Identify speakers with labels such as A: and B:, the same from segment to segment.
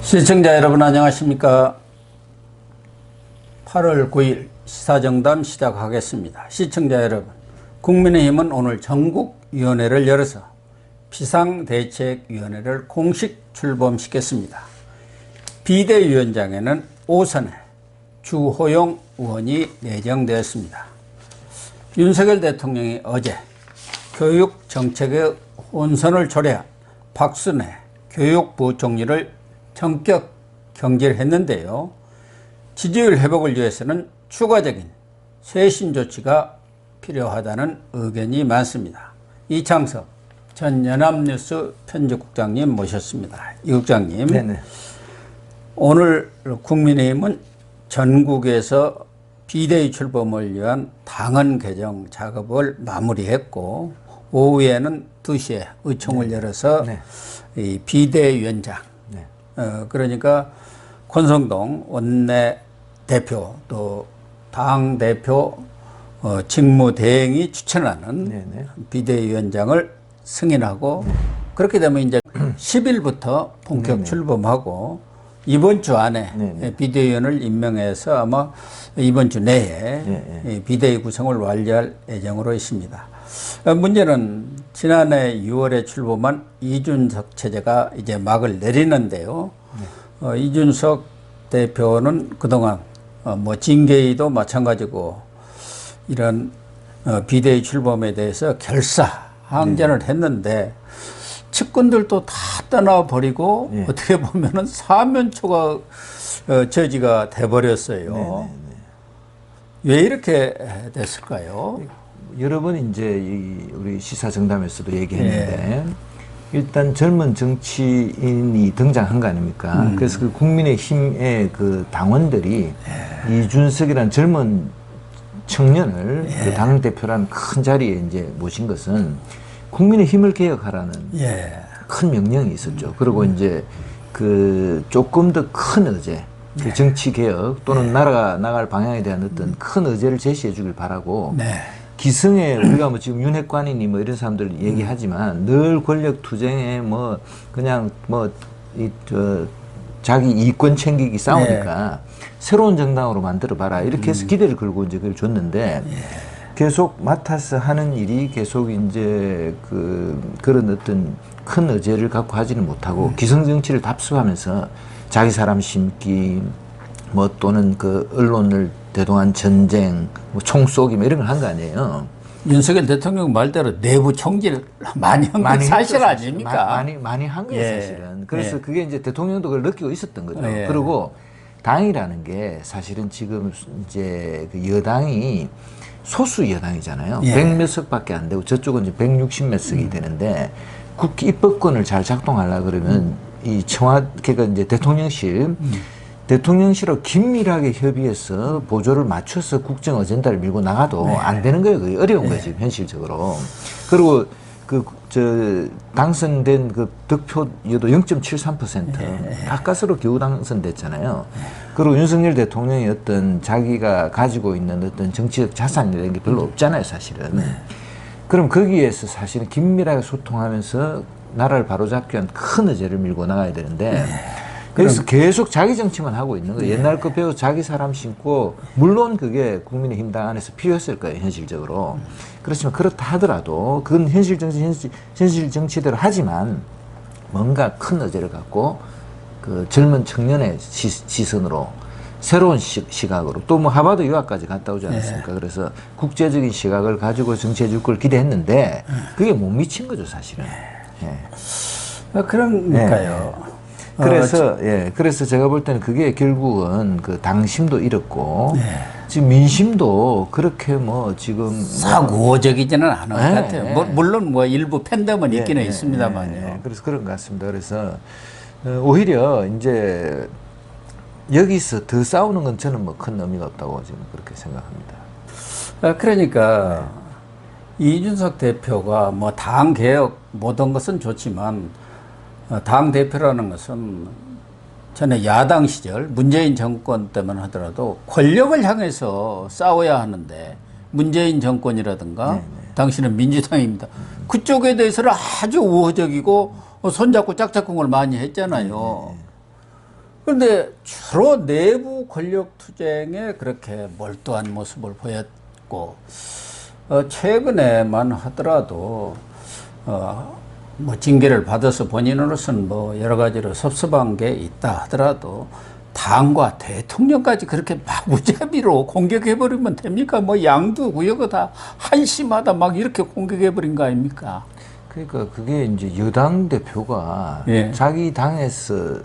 A: 시청자 여러분 안녕하십니까. 8월 9일 시사정담 시작하겠습니다. 시청자 여러분, 국민의힘은 오늘 전국위원회를 열어서 비상대책위원회를 공식 출범시켰습니다. 비대위원장에는 오선의 주호영 의원이 내정되었습니다. 윤석열 대통령이 어제 교육정책의 혼선을 초래한 박순애 교육부 총리를 전격 경질했는데요. 지지율 회복을 위해서는 추가적인 쇄신 조치가 필요하다는 의견이 많습니다. 이창섭 전 연합뉴스 편집국장님 모셨습니다. 이 국장님,
B: 네네.
A: 오늘 국민의힘은 전국에서 비대위 출범을 위한 당헌 개정 작업을 마무리했고, 오후에는 2시에 의총을 열어서 이 비대위원장, 그러니까 권성동 원내대표 또 당대표 직무대행이 추천하는 비대위원장을 승인하고, 그렇게 되면 이제 10일부터 본격 출범하고 이번 주 안에 비대위원을 임명해서 아마 이번 주 내에 비대위 구성을 완료할 예정으로 있습니다. 문제는 지난해 6월에 출범한 이준석 체제가 이제 막을 내리는데요. 이준석 대표는 그동안 뭐 징계위도 마찬가지고 이런 비대위 출범에 대해서 결사항전을 했는데 측근들도 다 떠나버리고 어떻게 보면은 사면초가 저지가 돼버렸어요. 왜 이렇게 됐을까요?
B: 여러 번 이제 우리 시사정담에서도 얘기했는데 일단 젊은 정치인이 등장한 거 아닙니까? 그래서 그 국민의힘의 그 당원들이 이준석이라는 젊은 청년을 그 당대표라는 큰 자리에 이제 모신 것은 국민의힘을 개혁하라는 큰 명령이 있었죠. 그리고 이제 그 조금 더 큰 의제, 그 정치 개혁 또는 나라가 나갈 방향에 대한 어떤 큰 의제를 제시해 주길 바라고, 기승에 우리가 뭐 지금 윤핵관이니 뭐 이런 사람들 얘기하지만 늘 권력 투쟁에 뭐 그냥 뭐 자기 이권 챙기기 싸우니까 새로운 정당으로 만들어 봐라 이렇게 해서 기대를 걸고 이제 그걸 줬는데, 계속 맡아서 하는 일이 계속 이제 그런 어떤 큰 의제를 갖고 하지는 못하고 기성정치를 답습하면서 자기 사람 심기 뭐 또는 그 언론을 대동한 전쟁, 뭐 총 쏘기 뭐 이런 걸 한 거 아니에요.
A: 윤석열 대통령 말대로 내부 총질 많이 한 건 사실 아닙니까?
B: 많이 한 거예요, 사실은. 그래서 그게 이제 대통령도 그걸 느끼고 있었던 거죠. 그리고 당이라는 게 사실은 지금 이제 그 여당이 소수 여당이잖아요. 100몇 석밖에 안 되고 저쪽은 이제 160몇 석이 되는데, 국회 입법권을 잘 작동하려고 그러면 이 청와대가 이제 대통령실하고 긴밀하게 협의해서 보조를 맞춰서 국정 어젠다를 밀고 나가도 안 되는 거예요. 그게 어려운 거예요, 지금 현실적으로. 그리고 당선된 그 득표율도 0.73%, 가까스로 겨우 당선됐잖아요. 그리고 윤석열 대통령이 어떤 자기가 가지고 있는 어떤 정치적 자산이라는 게 별로 없잖아요, 사실은. 그럼 거기에서 사실은 긴밀하게 소통하면서 나라를 바로잡기 위한 큰 의제를 밀고 나가야 되는데, 그래서 계속 자기 정치만 하고 있는 거예요. 옛날 거 배워 자기 사람 심고, 물론 그게 국민의힘 당 안에서 필요했을 거예요, 현실적으로. 그렇지만 그렇다 하더라도 그건 현실 정치대로 하지만 뭔가 큰 의제를 갖고 그 젊은 청년의 시선으로 새로운 시각으로, 또 뭐 하버드 유학까지 갔다 오지 않았습니까? 그래서 국제적인 시각을 가지고 정치해 줄 걸 기대했는데 그게 못 미친 거죠, 사실은.
A: 그러니까요.
B: 그래서 제가 볼 때는 그게 결국은 그 당심도 잃었고, 지금 민심도 그렇게 뭐 지금
A: 사고적이지는 않은 것 같아요. 물론 뭐 일부 팬덤은 있기는 있습니다만요.
B: 그래서 그런 것 같습니다. 그래서 오히려 이제 여기서 더 싸우는 건 저는 뭐 큰 의미가 없다고 지금 그렇게 생각합니다.
A: 그러니까 이준석 대표가 뭐 당 개혁 모든 것은 좋지만, 당 대표라는 것은 전에 야당 시절 문재인 정권 때만 하더라도 권력을 향해서 싸워야 하는데, 문재인 정권이라든가 당신은 민주당입니다. 그쪽에 대해서는 아주 우호적이고 손잡고 짝짝꿍을 많이 했잖아요. 그런데 주로 내부 권력 투쟁에 그렇게 몰두한 모습을 보였고, 최근에만 하더라도, 뭐 징계를 받아서 본인으로서는 뭐 여러 가지로 섭섭한 게 있다 하더라도, 당과 대통령까지 그렇게 막 무자비로 공격해버리면 됩니까? 뭐 양두 구여가 다 한시마다 막 이렇게 공격해버린 거 아닙니까?
B: 그러니까 그게 이제 여당 대표가
A: 예. 자기
B: 자기 당에서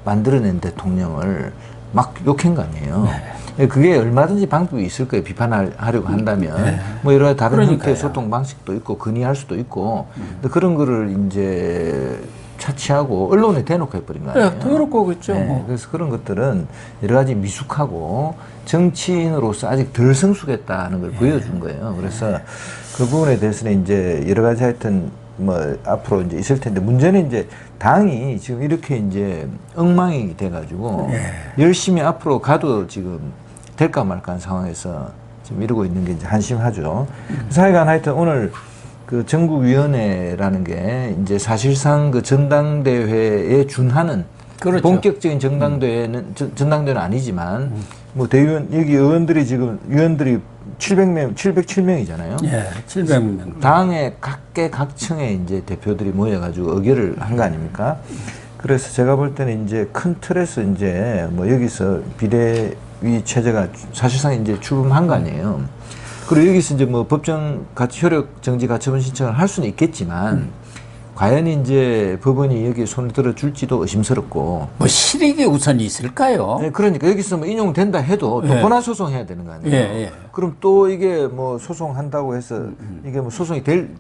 B: 만들어낸 대통령을 막 욕한 거 아니에요. 그게 얼마든지 방법이 있을 거예요. 비판하려고 한다면. 뭐 여러 가지 다른
A: 그러니까요.
B: 형태의 소통 방식도 있고, 건의할 수도 있고, 근데 그런 거를 이제 차치하고 언론에 대놓고 해버린 거 아니에요.
A: 대놓고 그랬죠.
B: 네, 그래서 그런 것들은 여러 가지 미숙하고 정치인으로서 아직 덜 성숙했다는 걸 보여준 거예요. 그래서 그 부분에 대해서는 이제 여러 가지 하여튼 뭐 앞으로 이제 있을 텐데, 문제는 이제 당이 지금 이렇게 이제 엉망이 돼가지고 열심히 앞으로 가도 지금 될까 말까 한 상황에서 지금 이러고 있는 게 이제 한심하죠. 그래서 하여간 하여튼 오늘 그 전국위원회라는 게 이제 사실상 그 전당대회에 준하는,
A: 그렇죠.
B: 본격적인 전당대회는 아니지만 뭐 대의원 여기 의원들이 지금 위원들이 707명이잖아요.
A: 예, 700명.
B: 당의 각계각층의 이제 대표들이 모여가지고 의결을 한 거 아닙니까? 그래서 제가 볼 때는 이제 큰 틀에서 이제 뭐 여기서 비대위 체제가 사실상 이제 출범한 거 아니에요. 그리고 여기서 이제 뭐 법정 효력 정지 가처분 신청을 할 수는 있겠지만, 과연 이제 법원이 여기 손을 들어줄지도 의심스럽고.
A: 뭐 실익이 우선 있을까요?
B: 네, 그러니까 여기서 뭐 인용된다 해도 또
A: 예.
B: 권한 소송해야 되는 거 아니에요.
A: 예.
B: 그럼 또 이게 뭐 소송한다고 해서 이게 뭐 소송이 될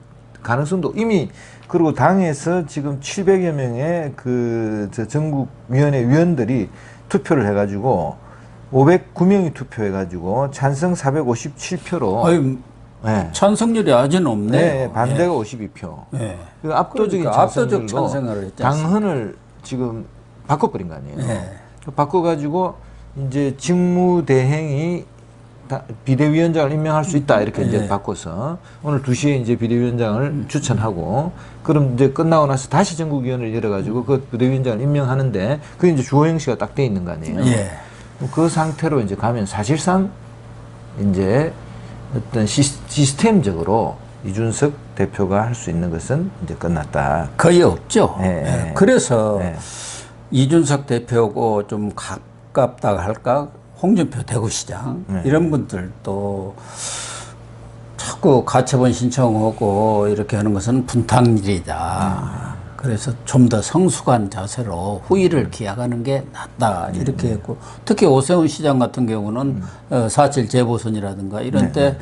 B: 가능성도 이미, 그리고 당에서 지금 700여 명의 저 전국위원회 위원들이 투표를 해가지고 509명이 투표해가지고 찬성 457표로
A: 아유,
B: 네.
A: 찬성률이 아주 높네요.
B: 네, 반대가 52표.
A: 예.
B: 그 압도적인
A: 그러니까 압도적
B: 찬성률로
A: 찬성을 했지 않습니까?
B: 당헌을 지금 바꿔버린 거 아니에요.
A: 네.
B: 바꿔가지고 이제 직무대행이 비대위원장을 임명할 수 있다 이렇게 이제 바꿔서 오늘 2시에 이제 비대위원장을 추천하고, 그럼 이제 끝나고 나서 다시 전국위원회를 열어가지고 그 비대위원장을 임명하는데, 그게 이제 주호영 씨가 딱 돼 있는 거 아니에요.
A: 예.
B: 그 상태로 이제 가면 사실상 이제 어떤 시스템적으로 이준석 대표가 할 수 있는 것은 이제 끝났다.
A: 거의 없죠.
B: 네.
A: 예. 그래서
B: 네.
A: 이준석 대표고 좀 가깝다 할까? 홍준표 대구시장 이런 분들도 자꾸 가처분 신청하고 이렇게 하는 것은 분탕일이다. 그래서 좀 더 성숙한 자세로 후일을 기약하는 게 낫다 이렇게 했고, 특히 오세훈 시장 같은 경우는 4.7 재보선이라든가 이런 때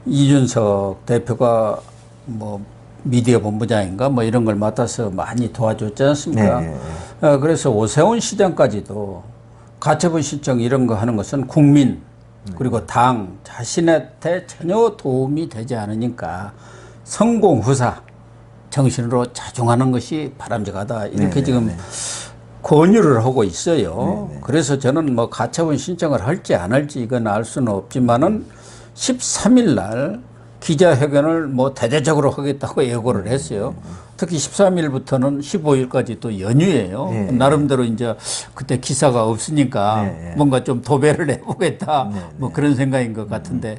A: 이준석 대표가 뭐 미디어 본부장인가 뭐 이런 걸 맡아서 많이 도와줬지 않습니까? 그래서 오세훈 시장까지도 가처분 신청 이런 거 하는 것은 국민 그리고 당 자신한테 전혀 도움이 되지 않으니까 성공 후사 정신으로 자중하는 것이 바람직하다 이렇게 지금 권유를 하고 있어요. 그래서 저는 뭐 가처분 신청을 할지 안 할지 이건 알 수는 없지만은 13일 날 기자회견을 뭐 대대적으로 하겠다고 예고를 했어요. 특히 13일부터는 15일까지 또 연휴예요. 나름대로 이제 그때 기사가 없으니까 뭔가 좀 도배를 해보겠다 뭐 그런 생각인 것 같은데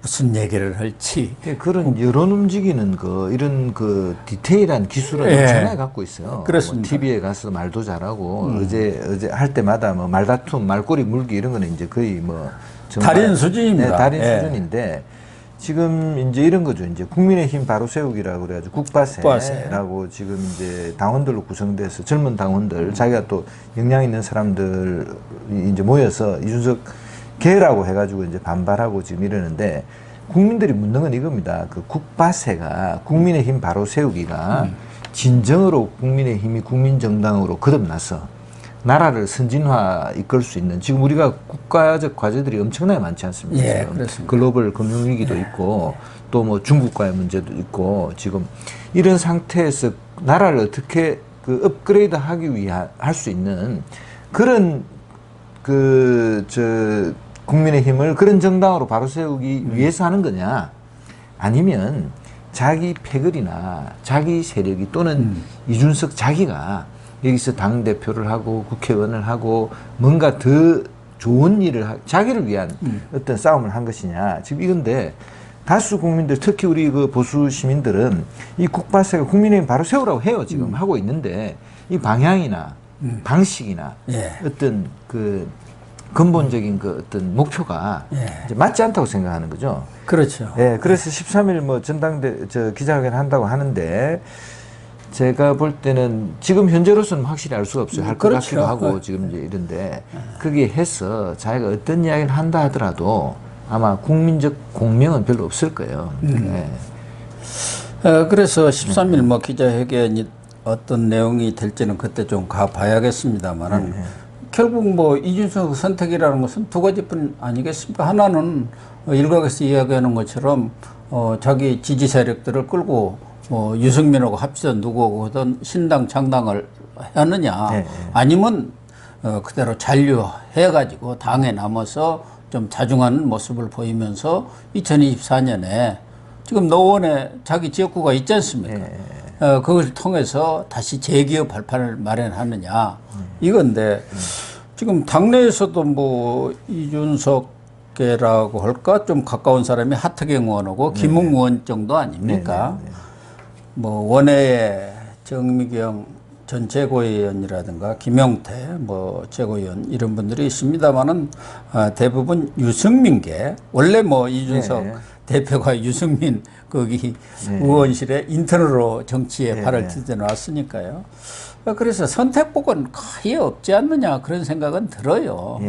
A: 무슨 얘기를 할지.
B: 그런 여론 움직이는 이런 디테일한 기술을 엄청나게 갖고 있어요.
A: 그렇습니다.
B: 뭐 TV에 가서 말도 잘하고 어제 할 때마다 뭐 말다툼, 말꼬리 물기 이런 거는 이제 거의 뭐 정말
A: 달인 수준입니다.
B: 네, 달인 수준인데. 지금 이제 이런 거죠. 이제 국민의힘 바로 세우기라고 그래가지고 국바세라고 지금 이제 당원들로 구성돼서 젊은 당원들, 자기가 또 역량 있는 사람들이 이제 모여서 이준석 개라고 해가지고 이제 반발하고 지금 이러는데, 국민들이 묻는 건 이겁니다. 그 국바세가, 국민의힘 바로 세우기가 진정으로 국민의힘이 국민정당으로 거듭나서 나라를 선진화 이끌 수 있는, 지금 우리가 국가적 과제들이 엄청나게 많지 않습니까?
A: 예,
B: 지금 글로벌 금융위기도 있고 또 뭐 중국과의 문제도 있고, 지금 이런 상태에서 나라를 어떻게 업그레이드 하기 위해 할 수 있는 그런 국민의힘을 그런 정당으로 바로 세우기 위해서 하는 거냐, 아니면 자기 패거리나 자기 세력이 또는 이준석 자기가 여기서 당 대표를 하고 국회의원을 하고 뭔가 더 좋은 일을 자기를 위한 어떤 싸움을 한 것이냐. 지금 이건데 다수 국민들, 특히 우리 그 보수 시민들은 이 국바세가 국민의힘 바로 세우라고 해요. 지금 하고 있는데 이 방향이나 방식이나
A: 예.
B: 어떤 그 근본적인 그 어떤 목표가 이제 맞지 않다고 생각하는 거죠.
A: 그렇죠.
B: 예, 그래서 13일 뭐 전당대 기자회견 한다고 하는데 제가 볼 때는 지금 현재로서는 확실히 알 수가 없어요. 할 것
A: 그렇죠.
B: 같기도 하고 지금 이제 이런데 그게 해서 자기가 어떤 이야기를 한다 하더라도 아마 국민적 공명은 별로 없을 거예요. 예.
A: 그래서 13일 뭐 기자회견이 어떤 내용이 될지는 그때 좀 가봐야겠습니다만은 결국 뭐 이준석 선택이라는 것은 두 가지뿐 아니겠습니까? 하나는 일각에서 이야기하는 것처럼 자기 지지 세력들을 끌고 유승민하고 합쳐서 누구든 신당 창당을 하느냐 아니면 그대로 잔류해가지고 당에 남아서 좀 자중하는 모습을 보이면서 2024년에 지금 노원에 자기 지역구가 있지 않습니까? 그걸 통해서 다시 재기업 발판을 마련하느냐 이건데 지금 당내에서도 뭐 이준석계라고 할까 좀 가까운 사람이 하태경 의원하고 김웅 의원 정도 아닙니까? 뭐 원외에 정미경 전 최고위원이라든가 김용태 뭐 최고위원 이런 분들이 있습니다만은 대부분 유승민계 원래 뭐 이준석 대표가 유승민 거기 의원실에 인턴으로 정치에 발을 디뎌놨으니까요. 그래서 선택복은 거의 없지 않느냐 그런 생각은 들어요.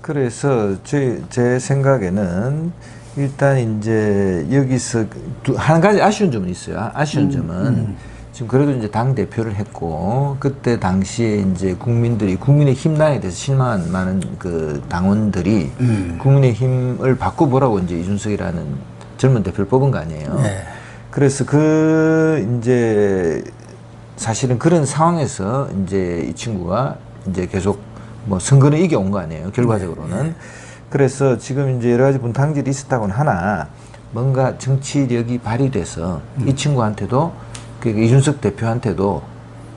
B: 그래서 제 생각에는 일단 이제 여기서 한 가지 아쉬운 점은 있어요. 아쉬운 점은 지금 그래도 이제 당 대표를 했고 그때 당시에 이제 국민의힘당에 대해서 실망한 많은 그 당원들이 국민의힘을 바꿔보라고 이제 이준석이라는 젊은 대표를 뽑은 거 아니에요. 그래서 이제 사실은 그런 상황에서 이제 이 친구가 이제 계속 뭐 선거를 이겨온 거 아니에요. 결과적으로는. 그래서 지금 이제 여러 가지 분탕질이 있었다고는 하나 뭔가 정치력이 발휘돼서 이 친구한테도 그러니까 이준석 대표한테도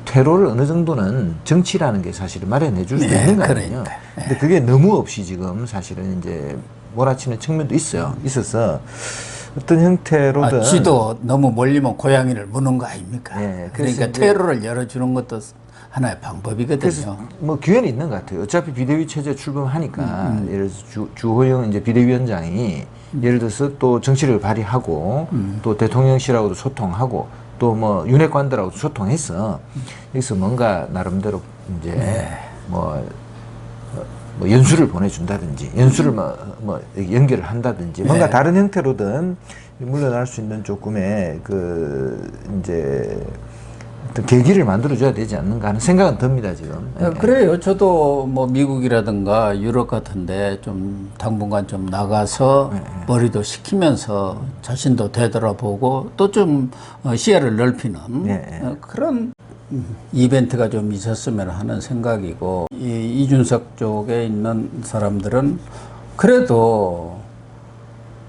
B: 퇴로를 어느 정도는 정치라는 게 사실은 마련해 줄 수도 있는 거 아니에요. 근데 그게 너무 없이 지금 사실은 이제 몰아치는 측면도 있어서 어떤 형태로든
A: 쥐도 너무 멀리면 고양이를 무는 거 아닙니까? 그러니까 퇴로를 열어주는 것도 하나의 방법이거든요.
B: 그래서 뭐 기회는 있는 것 같아요. 어차피 비대위 체제 출범하니까 예를 들어서 주호영 이제 비대위원장이 예를 들어서 또 정치력을 발휘하고 또 대통령실하고도 소통하고 또 뭐 윤핵관들하고도 소통해서 여기서 뭔가 나름대로 이제 뭐 연수를 보내준다든지 연수를 뭐 연결을 한다든지 뭔가 다른 형태로든 물러날 수 있는 조금의 그 이제 어떤 계기를 만들어줘야 되지 않는가 하는 생각은 듭니다 지금.
A: 그래요. 저도 뭐 미국이라든가 유럽 같은데 좀 당분간 좀 나가서 머리도 식히면서 자신도 되돌아보고 또 좀 시야를 넓히는 그런 이벤트가 좀 있었으면 하는 생각이고 이 이준석 쪽에 있는 사람들은 그래도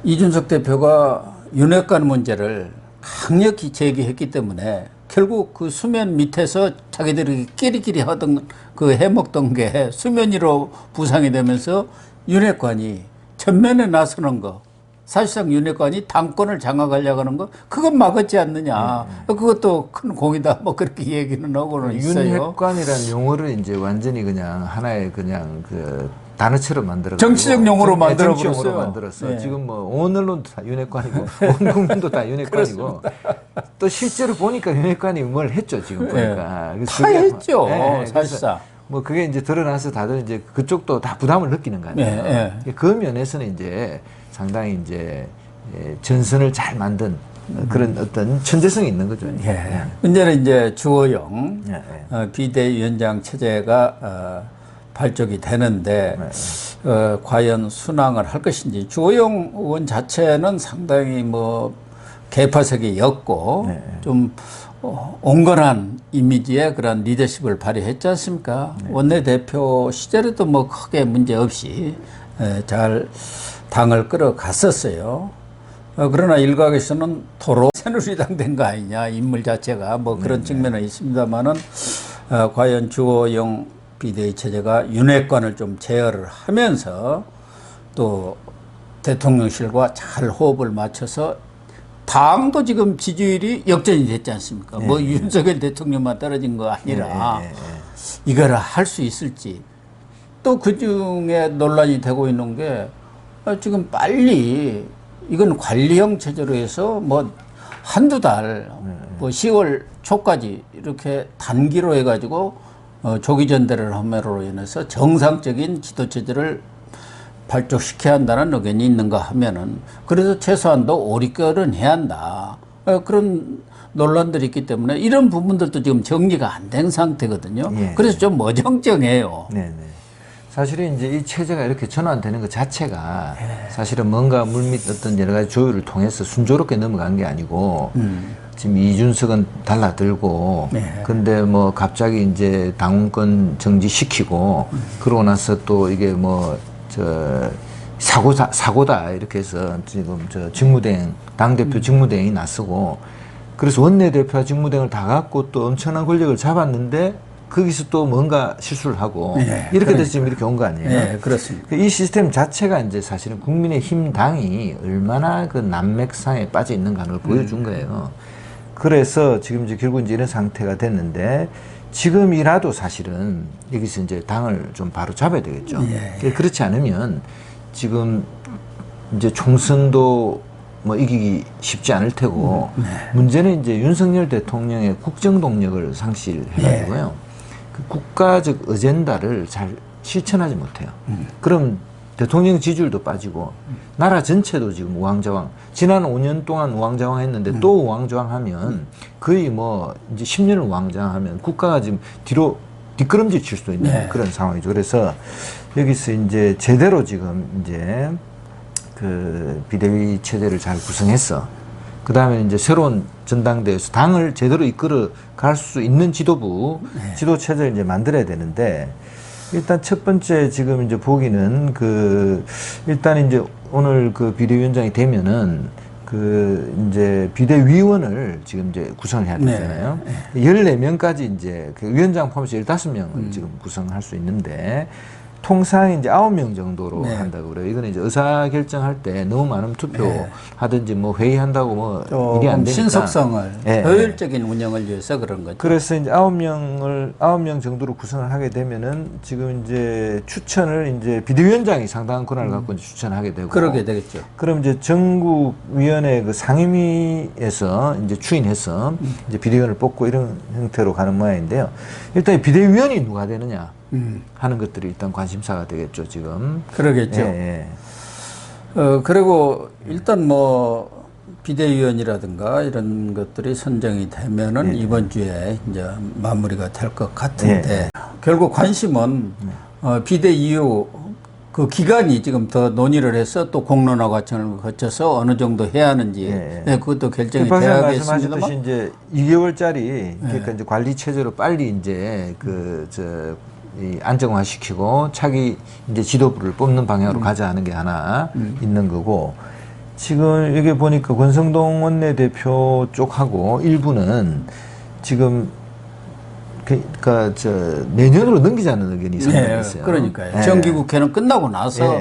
A: 이준석 대표가 윤핵관 문제를 강력히 제기했기 때문에 결국 그 수면 밑에서 자기들이 끼리끼리 하던 그 해먹던 게 수면 위로 부상이 되면서 윤핵관이 전면에 나서는 거 사실상 윤핵관이 당권을 장악하려고 하는 거 그건 막았지 않느냐. 그것도 큰 공이다 뭐 그렇게 얘기는 하고는 있어요.
B: 윤핵관이라는 용어를 이제 완전히 그냥 하나의 그냥 그 단어처럼 만들어
A: 정치적 용어로 만들어버렸어요.
B: 정치용어로 만들었어. 지금 뭐 온 언론도 다 윤핵관이고 온 국민도 다 윤핵관이고 또 실제로 보니까 윤핵관이 뭘 했죠 지금 보니까.
A: 다 했죠 사실상.
B: 뭐 그게 이제 드러나서 다들 이제 그쪽도 다 부담을 느끼는 거 아니에요. 그 면에서는 이제 상당히 이제 전선을 잘 만든 그런 어떤 천재성이 있는 거죠.
A: 문제는 이제 주호영 비대위원장 체제가 발족이 되는데 과연 순항을 할 것인지 주호영 의원 자체는 상당히 뭐 개파색이었고 좀 온건한 이미지의 그런 리더십을 발휘했지 않습니까? 원내대표 시절에도 뭐 크게 문제 없이 잘 당을 끌어갔었어요. 그러나 일각에서는 토로 새누리당 된 거 아니냐, 인물 자체가. 뭐 그런 측면은 있습니다만은, 과연 주호영 비대위 체제가 윤핵관을 좀 제어를 하면서 또 대통령실과 잘 호흡을 맞춰서 당도 지금 지지율이 역전이 됐지 않습니까? 뭐 윤석열 대통령만 떨어진 거 아니라 이거를 할 수 있을지. 또 그 중에 논란이 되고 있는 게 지금 빨리 이건 관리형 체제로 해서 뭐 한두 달, 뭐 10월 초까지 이렇게 단기로 해가지고 조기 전대를 함으로 인해서 정상적인 지도 체제를 발족시켜야 한다는 의견이 있는가 하면은 그래서 최소한도 5, 6개월은 해야 한다. 그런 논란들이 있기 때문에 이런 부분들도 지금 정리가 안 된 상태거든요. 그래서 좀 어정쩡해요.
B: 네네. 사실은 이제 이 체제가 이렇게 전환되는 것 자체가 사실은 뭔가 물밑 어떤 여러 가지 조율을 통해서 순조롭게 넘어간 게 아니고 지금 이준석은 달라들고 근데 뭐 갑자기 이제 당원권 정지시키고 그러고 나서 또 이게 뭐 사고다 이렇게 해서 지금 직무대행 당대표 직무대행이 나서고 그래서 원내대표와 직무대행을 다 갖고 또 엄청난 권력을 잡았는데 거기서 또 뭔가 실수를 하고 이렇게 돼서 지금 이렇게 온 거 아니에요?
A: 네, 그렇습니다.
B: 이 시스템 자체가 이제 사실은 국민의힘 당이 얼마나 그 난맥상에 빠져 있는가를 보여준 거예요. 그래서 지금 이제 결국 이제 이런 상태가 됐는데 지금이라도 사실은 여기서 이제 당을 좀 바로 잡아야 되겠죠. 그렇지 않으면 지금 이제 총선도 뭐 이기기 쉽지 않을 테고 문제는 이제 윤석열 대통령의 국정 동력을 상실해가지고요. 그 국가적 어젠다를 잘 실천하지 못해요. 그럼 대통령 지지율도 빠지고 나라 전체도 지금 우왕좌왕. 지난 5년 동안 우왕좌왕 했는데 또 우왕좌왕 하면 거의 뭐 이제 10년을 우왕좌왕 하면 국가가 지금 뒤로 뒷걸음질 칠 수도 있는 그런 상황이죠. 그래서 여기서 이제 제대로 지금 이제 그 비대위 체제를 잘 구성해서 그 다음에 이제 새로운 전당대회에서 당을 제대로 이끌어 갈 수 있는 지도부, 지도 체제를 이제 만들어야 되는데 일단 첫 번째 지금 이제 보기는 그 일단 이제 오늘 그 비대위원장이 되면은 그 이제 비대위원을 지금 이제 구성을 해야 되잖아요. 14명까지 이제 그 위원장 포함해서 15명을 지금 구성할 수 있는데 통상 이제 9명 정도로 한다고 그래요. 이거는 이제 의사 결정할 때 너무 많으면 투표하든지 뭐 회의한다고 뭐 일이 안 되니까
A: 신속성을 효율적인 운영을 위해서 그런 거죠.
B: 그래서 이제 9명 정도로 구성을 하게 되면은 지금 이제 추천을 이제 비대위원장이 상당한 권한을 갖고 이제 추천하게 되고
A: 그러게 되겠죠.
B: 그럼 이제 전국위원회 그 상임위에서 이제 추인해서 이제 비대위원을 뽑고 이런 형태로 가는 모양인데요. 일단 이 비대위원이 누가 되느냐 하는 것들이 일단 관심사가 되겠죠, 지금.
A: 그러겠죠. 그리고 일단 뭐 비대위원이라든가 이런 것들이 선정이 되면은 이번 주에 이제 마무리가 될 것 같은데 결국 관심은 비대 이후 그 기간이 지금 더 논의를 해서 또 공론화 과정을 거쳐서 어느 정도 해야 하는지 그것도 결정이 돼야겠습니다만
B: 말씀하셨듯이 이제 2개월짜리 그러니까 이제 관리 체제로 빨리 이제 이 안정화시키고 차기 이제 지도부를 뽑는 방향으로 가자 하는 게 하나 있는 거고 지금 여기 보니까 권성동 원내대표 쪽하고 일부는 지금 그러니까 내년으로 넘기자는 의견이 상당히 있어요.
A: 그러니까요. 정기국회는 끝나고 나서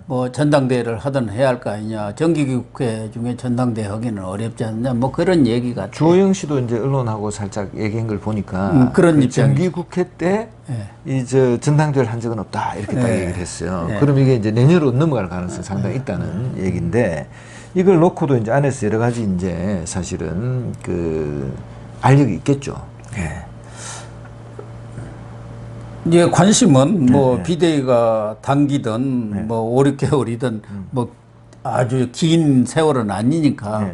A: 뭐 전당대회를 하든 해야 할 거 아니냐. 정기국회 중에 전당대회 하기는 어렵지 않냐. 뭐 그런 얘기가.
B: 주호영 씨도 이제 언론하고 살짝 얘기한 걸 보니까
A: 그런 입장.
B: 정기국회 때 이 전당대회를 한 적은 없다 이렇게 딱 얘기를 했어요. 그럼 이게 이제 내년으로 넘어갈 가능성이 상당히 있다는 얘기인데 이걸 놓고도 이제 안에서 여러 가지 이제 사실은 그 알력이 있겠죠.
A: 이제 관심은 뭐 비대위가 단기든 뭐 5, 6개월이든 뭐 아주 긴 세월은 아니니까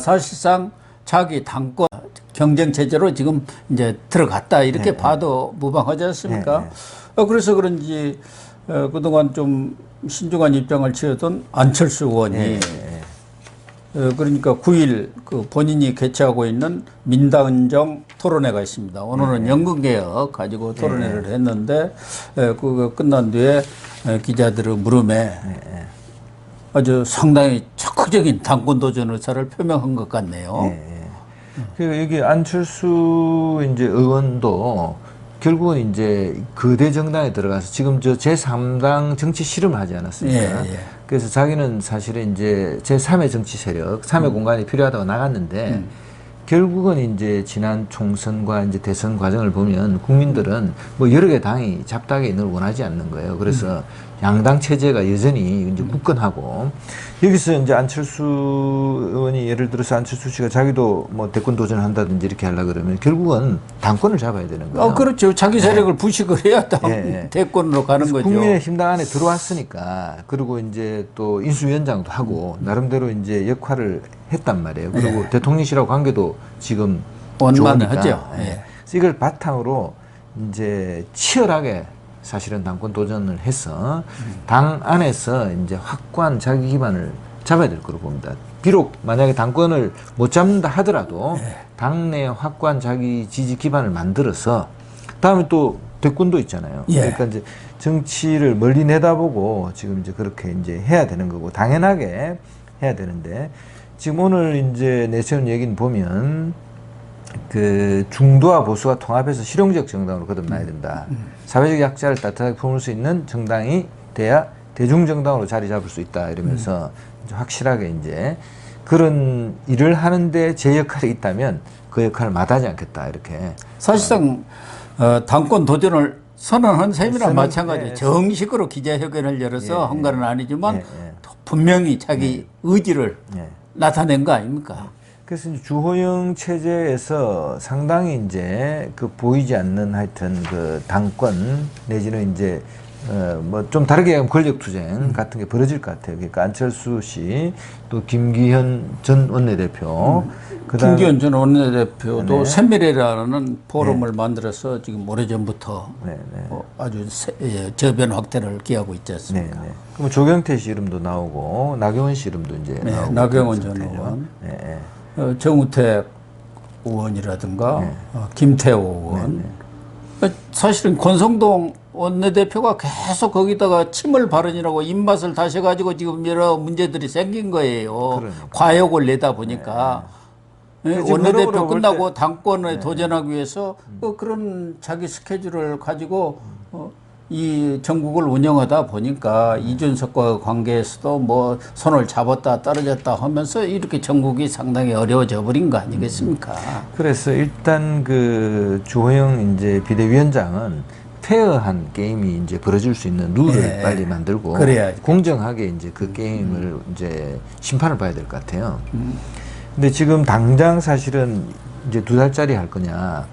A: 사실상 자기 당권 경쟁 체제로 지금 이제 들어갔다 이렇게 봐도 무방하지 않습니까? 그래서 그런지 그동안 좀 신중한 입장을 취하던 안철수 의원이 그러니까 9일 그 본인이 개최하고 있는 민당정 토론회가 있습니다. 오늘은 연금개혁 가지고 토론회를 했는데 그거 끝난 뒤에 기자들의 물음에 아주 상당히 적극적인 당권 도전 의사를 표명한 것 같네요.
B: 예. 그리고 여기 안철수 이제 의원도 결국은 이제 거대 정당에 들어가서 지금 저 제3당 정치 실험을 하지 않았습니까?
A: 예.
B: 그래서 자기는 사실은 이제 제3의 정치 세력, 3의 공간이 필요하다고 나갔는데 결국은 이제 지난 총선과 이제 대선 과정을 보면 국민들은 뭐 여러 개 당이 잡다하게 있는 걸 원하지 않는 거예요. 그래서 양당 체제가 여전히 이제 굳건하고 여기서 이제 안철수 의원이 예를 들어서 안철수 씨가 자기도 뭐 대권 도전한다든지 이렇게 하려 그러면 결국은 당권을 잡아야 되는 거예요.
A: 그렇죠. 자기 세력을 부식을 해야 대권으로 가는 거죠.
B: 국민의힘당 안에 들어왔으니까 그리고 이제 또 인수위원장도 하고 나름대로 이제 역할을 했단 말이에요. 그리고 대통령실하고 관계도 지금
A: 원만하죠.
B: 좋으니까. 그래서 이걸 바탕으로 이제 치열하게 사실은 당권 도전을 해서 당 안에서 이제 확고한 자기 기반을 잡아야 될 거로 봅니다. 비록 만약에 당권을 못 잡는다 하더라도 당내 확고한 자기 지지 기반을 만들어서 다음에 또 대권도 있잖아요. 그러니까 이제 정치를 멀리 내다보고 지금 이제 그렇게 이제 해야 되는 거고 당연하게 해야 되는데 지금 오늘 이제 내세운 얘기는 보면 그 중도와 보수가 통합해서 실용적 정당으로 거듭나야 된다. 사회적 약자를 따뜻하게 품을 수 있는 정당이 돼야 대중정당으로 자리 잡을 수 있다. 이러면서 이제 확실하게 이제 그런 일을 하는데 제 역할이 있다면 그 역할을 마다하지 않겠다. 이렇게.
A: 사실상 당권 도전을 선언한 셈이랑 마찬가지예요. 정식으로 기자회견을 열어서 한 건 아니지만 분명히 자기 의지를 나타낸 거 아닙니까?
B: 그래서 이제 주호영 체제에서 상당히 이제 그 보이지 않는 하여튼 그 당권 내지는 이제 뭐 좀 다르게 하면 권력 투쟁 같은 게 벌어질 것 같아요. 그러니까 안철수 씨, 또 김기현 전 원내대표, 그다음에
A: 김기현 전 원내대표도 새미래라는 포럼을 만들어서 지금 오래전부터 아주 저변 확대를 기하고 있지 않습니까?
B: 그럼 조경태 씨 이름도 나오고 나경원 씨 이름도 이제 나오고
A: 나경원 전 의원, 정우택 의원이라든가 김태호 의원. 사실은 권성동 원내대표가 계속 거기다가 침을 발언이라고 입맛을 다셔가지고 지금 여러 문제들이 생긴 거예요. 과욕을 내다 보니까. 원내대표 끝나고 당권에 도전하기 위해서 그런 자기 스케줄을 가지고 이 전국을 운영하다 보니까 이준석과 관계에서도 뭐 손을 잡았다 떨어졌다 하면서 이렇게 전국이 상당히 어려워져 버린 거 아니겠습니까?
B: 그래서 일단 그 주호영 이제 비대위원장은 페어한 게임이 이제 벌어질 수 있는 룰을 빨리 만들고
A: 그래야지.
B: 공정하게 이제 그 게임을 이제 심판을 봐야 될 것 같아요. 근데 지금 당장 사실은 이제 2달짜리 할 거냐.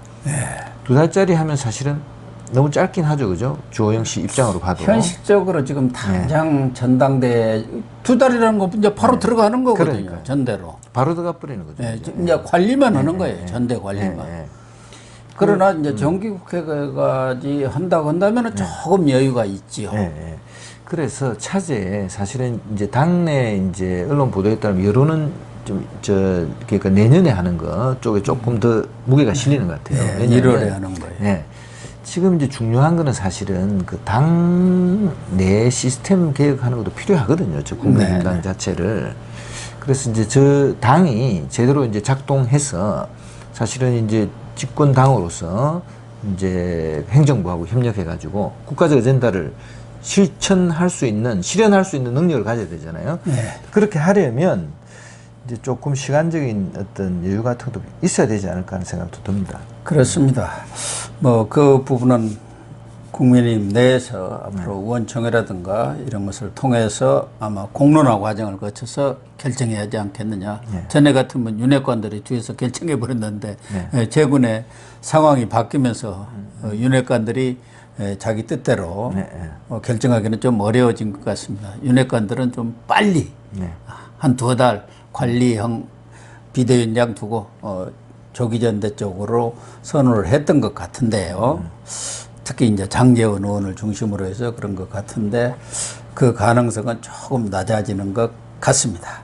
B: 2달짜리 하면 사실은 너무 짧긴 하죠, 그죠? 주호영 씨 입장으로 봐도.
A: 현실적으로 지금 당장 전당대 2달이라는 건 이제 바로 들어가는 거거든요.
B: 그러니까요.
A: 전대로.
B: 바로 들어가 버리는 거죠.
A: 이제 관리만 하는 거예요. 전대 관리만. 그러나 이제 정기국회까지 한다고 한다면 조금 여유가 있지요.
B: 그래서 차제에 사실은 이제 당내 이제 언론 보도에 따르면 여론은 좀 그러니까 내년에 하는 거 쪽에 조금 더 무게가 실리는 것 같아요.
A: 1월에 하는 거예요.
B: 지금 이제 중요한 거는 사실은 그 당 내 시스템 개혁하는 것도 필요하거든요. 저 국민의힘당 자체를. 그래서 이제 저 당이 제대로 이제 작동해서 사실은 이제 집권당으로서 이제 행정부하고 협력해가지고 국가적 어젠다를 실현할 수 있는 능력을 가져야 되잖아요. 그렇게 하려면 이제 조금 시간적인 어떤 여유 같은 것도 있어야 되지 않을까 하는 생각도 듭니다.
A: 그렇습니다. 뭐 그 부분은 국민의힘 내에서 앞으로 의원총회라든가 이런 것을 통해서 아마 공론화 과정을 거쳐서 결정해야 하지 않겠느냐. 전에 같으면 윤핵관들이 뒤에서 결정해 버렸는데 최근에 상황이 바뀌면서 윤핵관들이 자기 뜻대로 결정하기는 좀 어려워진 것 같습니다. 윤핵관들은 좀 빨리 한 2달 관리형 비대위원장 두고 조기전대 쪽으로 선언을 했던 것 같은데요. 특히 이제 장제원 의원을 중심으로 해서 그런 것 같은데 그 가능성은 조금 낮아지는 것 같습니다.